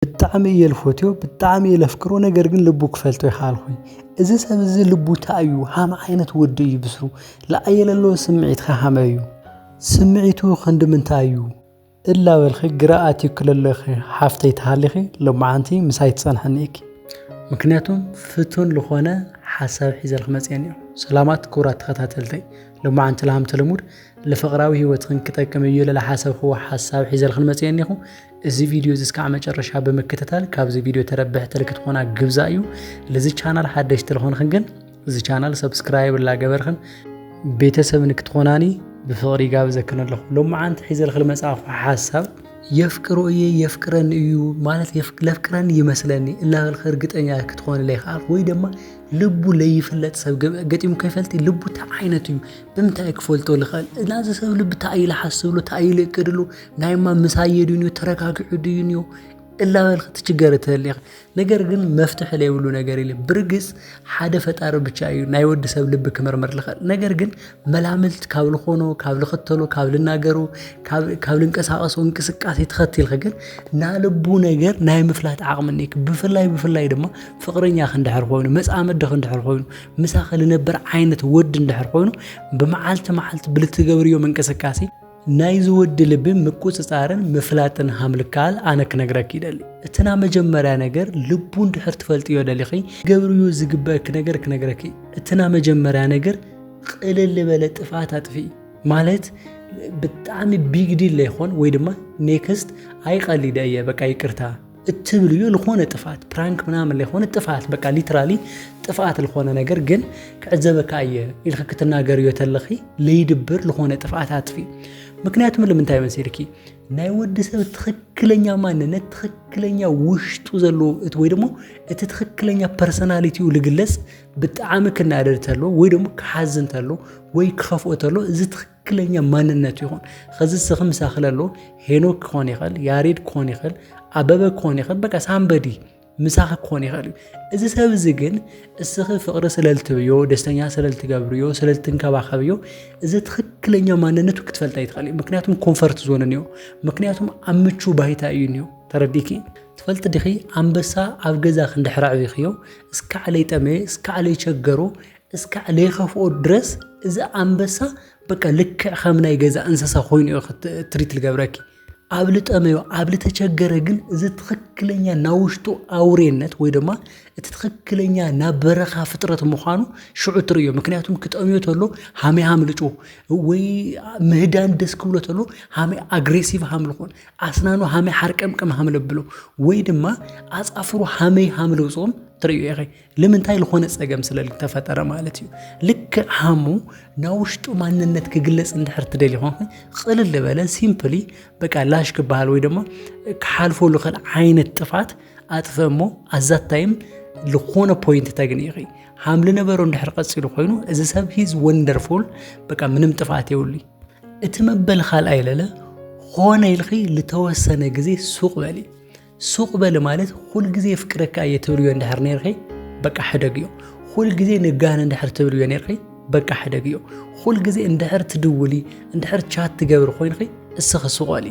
بالطعمي يلفوتيو بالطعمي يلفكرو ነገር ግን ልቡ ክፈልቶ ይኻልኹኝ እዚ ሰብ እዚ ልቡ ታዩ ሃማ አይነት ወድ ይብስሩ ለአየለሎ ስምዒት ኻሃመዩ ስምዒቱ ክንድ ምንታዩ እላ በልኺ ግራአት ይክለለኺ ሓፍተይ ተሃሊኺ ለማዓንቲ ምሳይ ተጸንሐኒኪ ምክንያቱም ፍቱን ለሆነ ሐሳብ ሒዘልኺ መጽየን እዩ ሰላማት ኩራት ተኸታተልተይ ለማዓንቲ ለሃም ተለሙድ ለፍቅራዊ ህይወትክን ክጠቅም እዩ ለሐሰብኹ ሐሳብ ሒዘልኺ መጽየን ይኹ እዚ ቪዲዮ እስከ መጨረሻ በመከታተል ካብዚ ቪዲዮ ተረብሕ ተልክት ሆና ግብዛ እዩ ለዚ ቻናል ሓደሽ ተልኾንክን ግን እዚ ቻናል ሰብስክራይብ ላገበርክን ቤተሰብን ክትኾናኒ بفقري ጋብዘክን ኣለኹ ለማዓንቲ ሒዘልኺ መጽሐፍ ሐሳብ የፍቅረን እዩ ማለት ለፍቅረን ይመስለኒ እላ በልኺ እርግጠኛ ክትኾን ለይኻል ወይ ደማ ልቡ ለይፍለጥ ሰብ ገጢሙ ከይፈልጥ ልቡ ተዓይነት እዩ ብምታይ ክፈልጦ ልኻል ናዚ ሰብ ልብ ታይለ ሐስብሉ ታይለ ይቅድሉ ናይማ ምሳየዱን ተረጋግዑ ዱን እላ በልኺ ትችገርተልህ ነገር ግን መፍትሕ ለይብሉ ነገር ይለ ብርግጽ ሓደ ፈጣሪ ብቻ እዩ ናይ ወዲ ሰብ ልብ ክመርመር ልኻል ነገር ግን መላምልት ካብ ልኾኖ ካብ ልኽተሎ ካብ ልናገሩ ካብ ልንቀሳቀሱ እንቅስቃሴ ተኸትልህ ግን ናልቡ ነገር ናይ ምፍላት ዓቕምኒክ ብፍላይ ድማ ፍቅረኛ ክንድሕር ኮይኑ መጻመድ ክንድሕር ኮይኑ ምሳኸ ልነበር ዓይነት ወድ እንድሕር ኮይኑ በመዓልቲ ብልትገብርዮ እንቅስቃሴ ናይዝ ወድ ልብ ምቁጽጻርን ምፍላጥን ሃምልካል አነ ክነግረክ ይደሊ እትና መጀመሪያ ነገር ልቡ እንድሕር ትፈልጥዮ ደሊኺ ገብርዮ ዝግበክ ነገር ክነግረክ እትና መጀመሪያ ነገር ቅልል በለ ጥፋት አጥፊ ማለት በጣም ቢግ ዲል ለይኾን ወይ ድማ ኔክስት አይቀሊደየ በቃ ይቅርታ እትብልዩ ለሆነ ጥፋት ፕራንክ ምናምን ለሆነ ጥፋት በቃ ሊትራሊ ጥፋት ለሆነ ነገር ግን ከዕዘበካየ ኢልክ ክትናገር ይተለኺ ለይድብር ለሆነ ጥፋት አጥፊ ምክንያቱም ለምንታይ መሰልኪ ናይ ወድ ሰብ ትክክለኛ ማንነት ትክክለኛ ውሽጡ ዘሎ ወይ ደሞ እቲ ትክክለኛ ፐርሰናሊቲው ልግለጽ በጣም ከናደርተሎ ወይ ደሞ ከሐዝንተሎ ወይ ከፈኦተሎ እዚ ትክክለኛ ማንነት ይሆን ከዚ ስኽም ሳኽለሎ ሄኖክ ኮን ይኸል ያሬድ ኮን ይኸል አበበ ኮን ይኸል በቃ ሳምበዲ ምሳኽ ኮን ይኸል እዚ ሰብ እዚ ግን እስኺ ፍቅር ስለልትብዮ ደስተኛ ስለልትገብርዮ ስለልትንከባኸብዮ እዚ ትክክለኛ ማንነቱ ክትፈልጣ ይትኸል ምክንያቱም ኮምፎርት ዞን ነው ምክንያቱም አምቹ ባይታ እዩ ተረዲኪ ትፈልጥ ዲኺ አንበሳ አብ ገዛ ክንድሕራዕ ይኽዮ እስከ ዓለይ ጠመ እስከ ዓለይ ቸገሮ እስከ ዓለይ ኸፍኦ ድረስ እዚ አንበሳ በቃ ልክ ኸምናይ ገዛ እንስሳ ኮይኑ ትሪት ልገብረኪ አብል ጠመዮ አብል ተቸገረ ግን እዚ ትክክለኛ ናውሽቱ አውሬነት ወይ ደማ እቲ ትክክለኛ ናበረኻ ፍጥረት መዃኑ ሽዑትር እዩ ምክንያቱም ክጠመዮ ተሎ ሃሜ ሃምልጮ ወይ ምህዳን ደስ ክብሎ ተሎ ሃሜ አግሬሲቭ ሃምልኾን አስናኑ ሃሜ ሓርቀምቀም ሃምለብሎ ወይ ድማ አጻፍሩ ሃሜ ሃምልጾም ትሪዩ ይኸ ለምንታይ ለሆነ ጸገም ስለል ተፈጠረ ማለት እዩ ልክ ሃሙ ናውሽጡ ማንነት ክግለጽ እንድሕር ትደሊ ሆን ቅልል በለ ሲምፕሊ በቃ ላሽ ክባሃል ወይ ደሞ ከሐልፎ ለኸል አይነት ጥፋት አጥፈሞ አዛት ታይም ለሆነ ፖይንት ተግኒ ይኸ ሃምል ነበሩ እንድሕር ቀጽሉ ኮይኑ እዚ ሰብ ሂዝ ወንደርፉል በቃ ምንም ጥፋት ይውሊ እትመበል ኻል አይለለ ሆነ ይልኺ ለተወሰነ ጊዜ ሱቅ በሊ ሱቅ በለ ማለት ሁሉ ጊዜ ፍቅረካ የትብልዮ እንድሕር ነርኺ በቃ ሕደግዮ ሁሉ ጊዜ ንጋን እንድሕር ትብልዮ ነርኺ በቃ ሕደግዮ ሁሉ ጊዜ እንድሕር ትድውሊ እንድሕር ቻት ትገብር ኮይንኺ እስኺ ሱቅሊ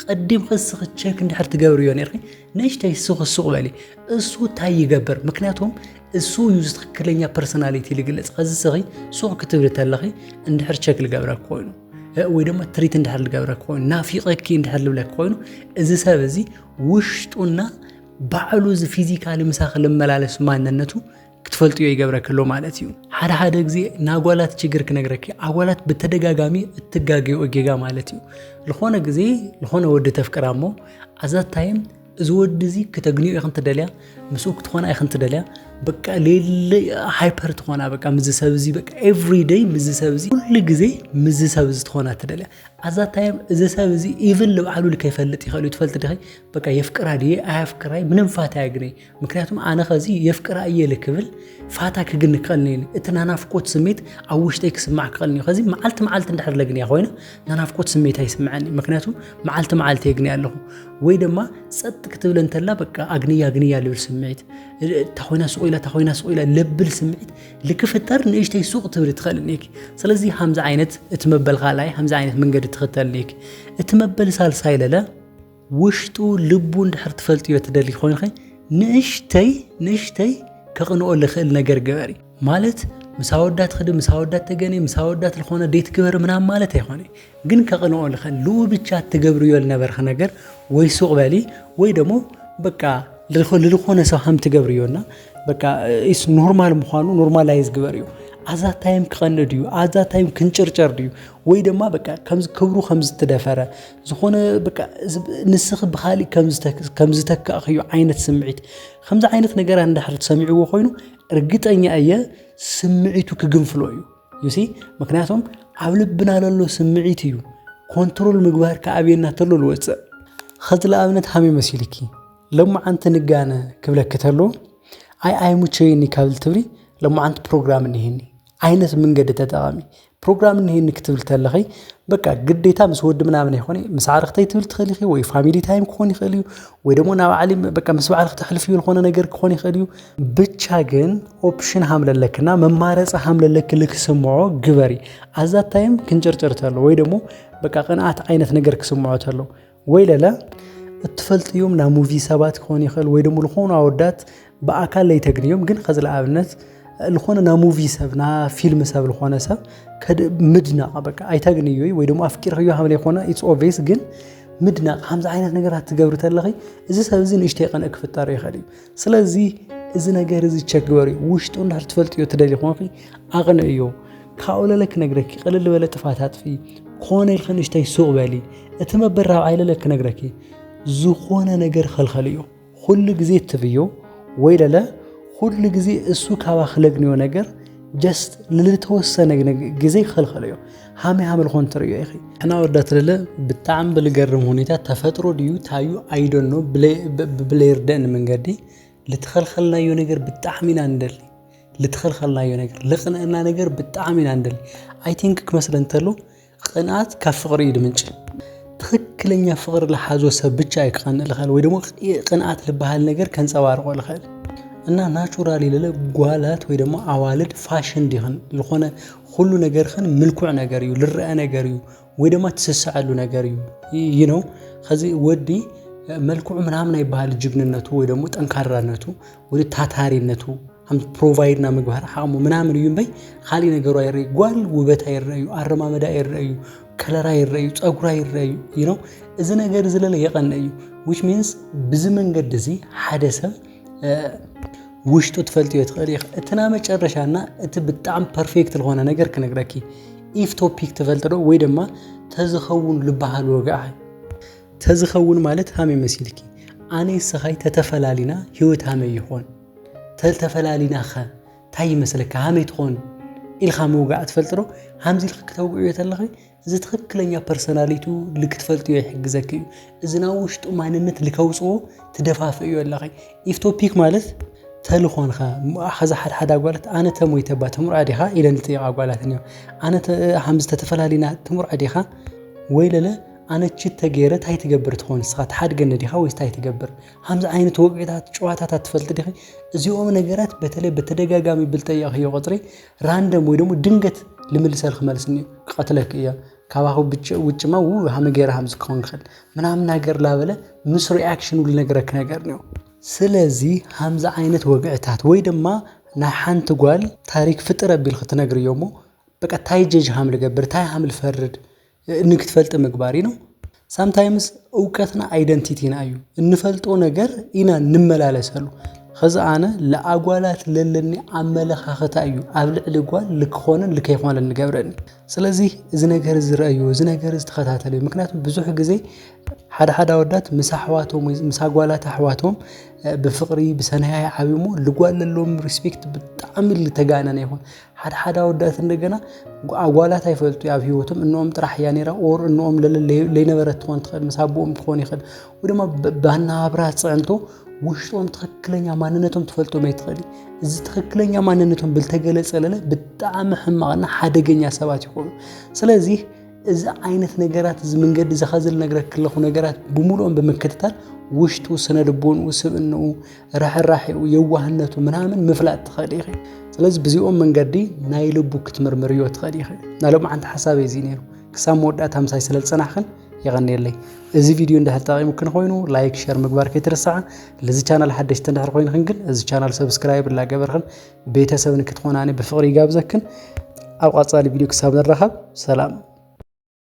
ቀዲም ክስኺ ቼክ እንድሕር ትገብርዮ ነርኺ ነሽተይ እስኺ ሱቅ በሊ እሱ ታይ ይገብር ምክንያቱም እሱ ዩዝ ትክክለኛ ፐርሰናሊቲ ልግለጽ ከዚ እስኺ ሱቅ ክትብል ተለኺ እንድሕር ቼክ ልገብረክ ኮይኑ ወይ ደማ ትሪት እንድሕር ልገብረክ ኮይኑ ናፊቀኪ እንድሕር ልብለክ ኮይኑ እዚ ሰብ እዚ ውሽጡና ባዕሉ ዚ ፊዚካሊ ምሳኽ ለመላለስ ማንነቱ ክትፈልጥዮ ይገብረክሎ ማለት እዩ ሓደ ጊዜ ናጓላት ችግር ክነግረክ አጓላት በተደጋጋሚ እትጋገዩ እጌጋ ማለት እዩ ለሆነ ጊዜ ለሆነ ወድ ተፍቅራሞ አዛት ታይም እዚ ወድ እዚ ከተግኒዮ ይኽን ትደልያ ምስኡ ክትኾና ይኽን ትደልያ በቃ ሌለ ሃይፐር ትኾና በቃ ምዝ ሰብዚ በቃ ኤቭሪ ዴይ ምዝ ሰብዚ ሁሉ ጊዜ ምዝ ሰብዚ ትኾና ትደልያ አዛት ታይም እዚ ሰብዚ ኢቭን ለባዕሉ ልከይፈልጥ ይኽእል ትፈልጥ ዲኺ በቃ የፍቅራ ዲ አያፍቅራይ ምንም ፋታ ያግነይ ምክንያቱም አነ ኸዚ የፍቅራ የልክብል ፋታ ክግን ከልኒ እትናናፍቆት ስሜት አውሽተይ ክስማዕ ከልኒ ኸዚ መዓልት እንድሕር ለግንያ ኮይነ ናናፍቆት ስሜት አይስማዓኒ ምክንያቱም መዓልት የግንያ ኣለኹ ወይ ደማ ጸጥ ክትብል እንተላ በቃ አግንያ ልብል ስሜት ታሆይና ሱቆይላ ለብል ስሜት ልክፍተር ንእሽተይ ሱቅ ትብል ትኸልኒክ ስለዚህ ሃምዛ አይነት እትመበል ኻላይ ሃምዛ አይነት መንገድ ትኽተልኒክ እትመበል ሳልሳይ ለለ وشتو لبو اندحر تفلطيو تدلي خوينخي نشتي كقنقو لخيل نجر جبري مالت مساودات خدم مساودات تجني مساودات الخونة ديت كبر منها مالت يخوني جن كقنقو لخيل لو بتشات تجبريو النبر خنجر ويسوق بالي ويدمو بقى للخونة سهم تجبريونا بقى إيش نورمال مخانو نورمالايز جبريو عزا تايم كقنديو عزا تايم كنچرچر ديو ويدما بقى كمز كبرو خمز تدفره زخونه بقى نسخ بخالي كمز تكاخيو عينت سمعيت خمز عينت ነገር እንዳحر تسمعيو خوينو ارغطኛ ايه سمعيتو كغنفلويو يسي مكنياتهم عبلبنا لالو سمعيتيو كنترول مغبار كابينا تلو الوص خذل ابنت حمي مسيلكي لما انت نغانا كبلكتلو اي موچيني كابل تبري لما انت بروجرام نهيني عينت منقد تتقامي بروجرام نهيني كتبل تلخي بقى قديتا مسود منامن يخوني مسعرختي تبل تخليخي وي فاميلي تايم كوني خليو وي دمو نا علي بقى مسبعرخ تحلفيو الخونه ነገር كوني خليو ብቻ ግን ኦፕሽን ሐምለለክና መማረጽ ሐምለለክ ልክ ስሙዖ ግበሪ አዛ ታይም ክንጨርጨርታለሁ ወይ ደሞ በቃ ቀናት አይነት ነገር ክስሙዖታለሁ ወይ ለላ እትፈልጥዮም ና ሙቪ ሰባት ኮኒ خل ወይ ደሞ ልኾኑ አወዳት በአካል ላይ ተግኒዮም ግን خزل አብነት الخونه نا موفي سبنا فيلم سب الخونه سب مدنا بقى ايتاغنيوي ወይ ደሞ አፍቂር ኸዩ ሐምለ ኾነ ኢትስ ኦብቪየስ ግን مدنا خمس عينات ነገራት ትገብሩ ተለኺ እዚ ሰብዚ ንሽተ ይቀነ ክፍጣር ይኸሊ ስለዚ እዚ ነገር እዚ ቸግበሪ ውሽጡ እንዳር ትፈልጥዮ ተደሊ ኾንኺ አቅነዮ ካውለለክ ነግረኪ ቀለል በለ ጥፋት አጥፊ ኾነ ይልኸንሽተ ይሱቅ በሊ እተመበራው አይለለክ ነግረኪ ዝኾነ ነገር ኸልኸልዮ ሁሉ ጊዜ ትብዮ ወይ ለለ ሁሉ ጊዜ እሱ ካባخلግኒዮ ነገር just ለልተወሰነ ጊዜ ኸልኸልዮ ሐመል ኮንትሪዮ ይኺ እና ወዳት ለለ በጣም በልገርም ሁኔታ ተፈጥሮ ዲዩ ታዩ አይ ዶንት ኖ ብሌር ደን መንገዲ ለተኸልኸልናዮ ነገር በጣምና እንደል ለተኸልኸልናዮ ነገር ለቅንና ነገር በጣምና እንደል አይ ቲንክ ከመስለን ተሎ ቅናት ከፍቅር ይድምንጭ ትክክለኛ ፍቅር ለሐዞ ሰብ ብቻ አይቀን ለኻል ወይ ደሞ ቅናት ለባህል ነገር ከንጸባርቆ ለኻል እና ናቹራሊ ለለ ጓላት ወይ ደሞ አዋልድ ፋሽን ዲኸን ለኾነ ሁሉ ነገር ኸን ምልኩዕ ነገር እዩ ልረአ ነገር እዩ ወይ ደሞ ተሰሳዓሉ ነገር እዩ you know ከዚ ወዲ መልኩዕ ምናምን አይባል ጅግንነቱ ወይ ደሞ ጠንካራነቱ ወይ ታታሪነቱ አም ፕሮቫይድና ምግባር ሐሙ ምናምን እዩ በይ ኻሊ ነገሩ አይረይ ጓል ውበት አይረዩ አረማመዳ አይረዩ ከለራ አይረዩ ጸጉራ አይረዩ you know እዚ ነገር ዝለለ የቀነዩ which means ብዙ መንገድ እዚ ሐደሰብ ውሽጡ ትፈልጥዮ ትኸሊ እተና መጨረሻና እት በጣም ፐርፌክት ለሆነ ነገር ከነግረኪ ኢፍ ቶፒክ ተፈልጥሮ ወይ ደማ ተዝኸውን ልባሃል ወጋህ ተዝኸውን ማለት ሃመ መስልኪ አኔ ሰኻይ ተተፈላሊና ህይወት ሃመ ይሆን ተተፈላሊና ኸ ታይ መስለከ ሃመ ትሆን ኢልኻ ወጋህ ተፈልጥሮ ሃምዚ ልክተውዩ ተለኺ እዚ ትክክለኛ ፐርሰናሊቲ ልክትፈልጥዮ ይሕግዘክ እዝና ውሽጡ ማንነት ልከውጽኦ ትደፋፈዩ ለኺ ኢፍ ቶፒክ ማለት ተልኾንኻ ሓዛ ሓደ ጓላት ኣነ ተሞይ ተባ ተምርዓ ዲኻ ኢለን ጥያ ጓላት ነው ኣነ ሃምዝ ተተፈላሊና ተምርዓ ዲኻ ወይ ለለ ኣነ ቺት ተገይረ ታይ ትገብር ትኾን ስኻ ተሓድገነ ዲኻ ወይስ ታይ ትገብር ሃምዝ ዓይነት ወቅታት ጨዋታታት ትፈልጥ ዲኻ እዚኦም ነገራት በተለይ በተደጋጋሚ ብልጠያ ኸዮ ቁጥሪ ራንደም ወይ ደሞ ድንገት ልምልሰልክ መልስኒ ቀትለክ እያ ካባሁ ውጭማ ሃመገራ ሃምዝ ኮንከል ምናምን ነገር ላበለ ምስ ሪአክሽኑ ልነግረክ ነገር ነው ስለዚህ ሃምዛ አይነት ወግዕታት ወይ ደማ ና ሓንት ጓል ታሪክ ፍጥረ ቢል ከተነግርዮሞ በቃ ታይ ጀጅ ሃምል ገብር ታይ ሃምል ፈርድ ንክትፈልጥ ምግባሪ ነው sometimes እውቀትና አይደንቲቲና እዩ እንፈልጦ ነገር ኢና ንመላለሰሉ خذ أنا لأقوالات للني عمله خطأ أيو أبلع ጓል لكخونن لكيخون لنجبرني سلازي إذا جرز رأيو إذا جرز تخطات عليه مكناتهم بزوج جزء حدا ودات مسحواتهم مساقوالات حواتهم بفقري بسنها حبيمو لقوال لهم ريسبكت بتعمل لتجانا نيهون حدا ودات إنجنا أقوالات هيفلتوا يابيوتهم إنهم ترح يعني رأور إنهم لينبرتون تخل مسحبهم تخوني خل ولما بهنا برات صعنتو وشتوم تخكلنيا ماننتهم تفلتو ما يتخلي إذا تخكلنيا ماننتهم بالتجلس ولا بالطعم حمقنا حدقنيا سبات يكون سلازي إذا عينت نجارات إذا من قد إذا خزل نجارات كله نجارات بمولهم بمكتتال وشتو سندبون وسب إنه راح ويوهنته منامن مفلات تخليه سلازي بزيهم من قدي نايل بوك تمرمريو تخليه نالو ما عند حساب يزينيرو كسام ودات هم سايسلت سنحخن يغني لي እዚ ቪዲዮ እንዳህጣቂሙክን ኮይኑ ላይክ ሼር ምግባር ከይትረሳዓ ለዚ ቻናል ሓደሽተ እንዳህር ኮይንክን ግን እዚ ቻናል ሰብስክራይብ ላገበርክን ቤተሰብን ክትኾናኒ ብፍቅሪ ይጋብዘክን ኣብ ቃጻሊ ቪዲዮ ክሳብ ንራኸብ ሰላም